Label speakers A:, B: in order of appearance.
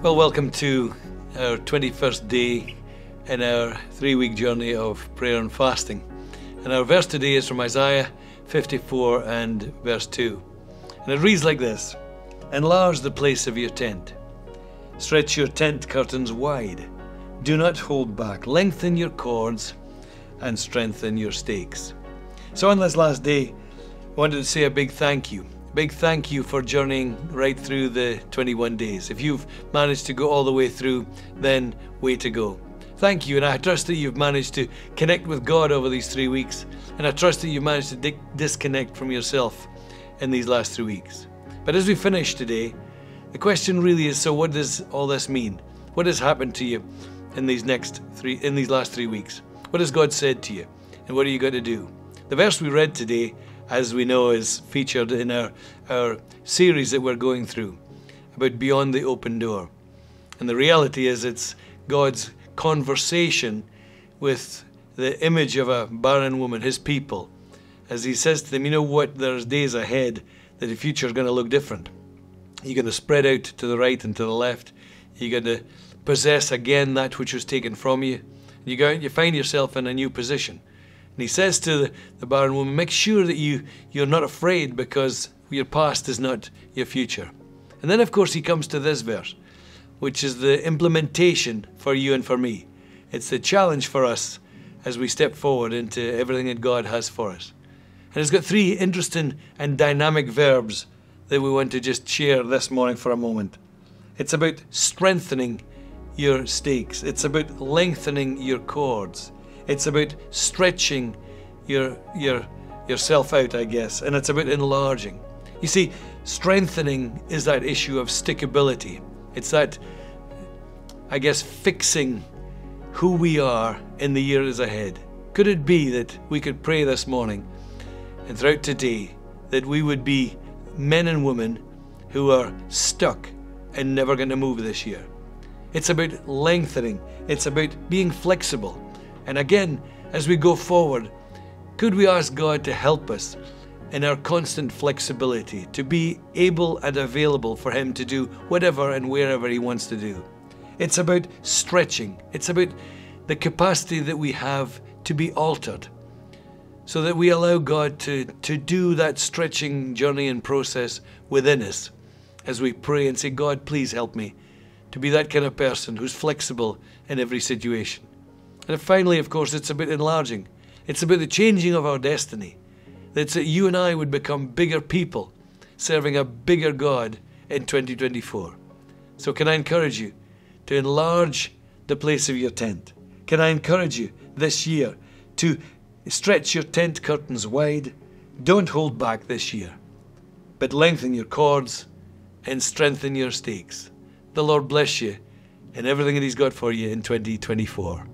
A: Well, welcome to our 21st day in our 3-week journey of prayer and fasting. And our verse today is from Isaiah 54 and verse 2. And it reads like this: Enlarge the place of your tent. Stretch your tent curtains wide. Do not hold back. Lengthen your cords and strengthen your stakes. So on this last day, I wanted to say a big thank you. Big thank you for journeying right through the 21 days. If you've managed to go all the way through, then way to go. Thank you, and I trust that you've managed to connect with God over these 3 weeks, and I trust that you've managed to disconnect from yourself in these last 3 weeks. But as we finish today, the question really is, so what does all this mean? What has happened to you in these last 3 weeks? What has God said to you, and what are you going to do? The verse we read today, as we know, is featured in our series that we're going through about Beyond the Open Door. And the reality is it's God's conversation with the image of a barren woman, his people, as he says to them, you know what, there's days ahead that the future is going to look different. You're going to spread out to the right and to the left. You're going to possess again that which was taken from you. You find yourself in a new position. And he says to the barren woman, make sure that you're not afraid, because your past is not your future. And then, of course, he comes to this verse, which is the implementation for you and for me. It's the challenge for us as we step forward into everything that God has for us. And it's got 3 interesting and dynamic verbs that we want to just share this morning for a moment. It's about strengthening your stakes. It's about lengthening your cords. It's about stretching yourself out, I guess, and it's about enlarging. You see, strengthening is that issue of stickability. It's that, I guess, fixing who we are in the years ahead. Could it be that we could pray this morning and throughout today that we would be men and women who are stuck and never going to move this year? It's about lengthening. It's about being flexible. And again, as we go forward, could we ask God to help us in our constant flexibility, to be able and available for him to do whatever and wherever he wants to do? It's about stretching. It's about the capacity that we have to be altered, so that we allow God to do that stretching journey and process within us as we pray and say, God, please help me to be that kind of person who's flexible in every situation. And finally, of course, it's about enlarging. It's about the changing of our destiny. That's that you and I would become bigger people, serving a bigger God in 2024. So can I encourage you to enlarge the place of your tent? Can I encourage you this year to stretch your tent curtains wide? Don't hold back this year, but lengthen your cords and strengthen your stakes. The Lord bless you in everything that he's got for you in 2024.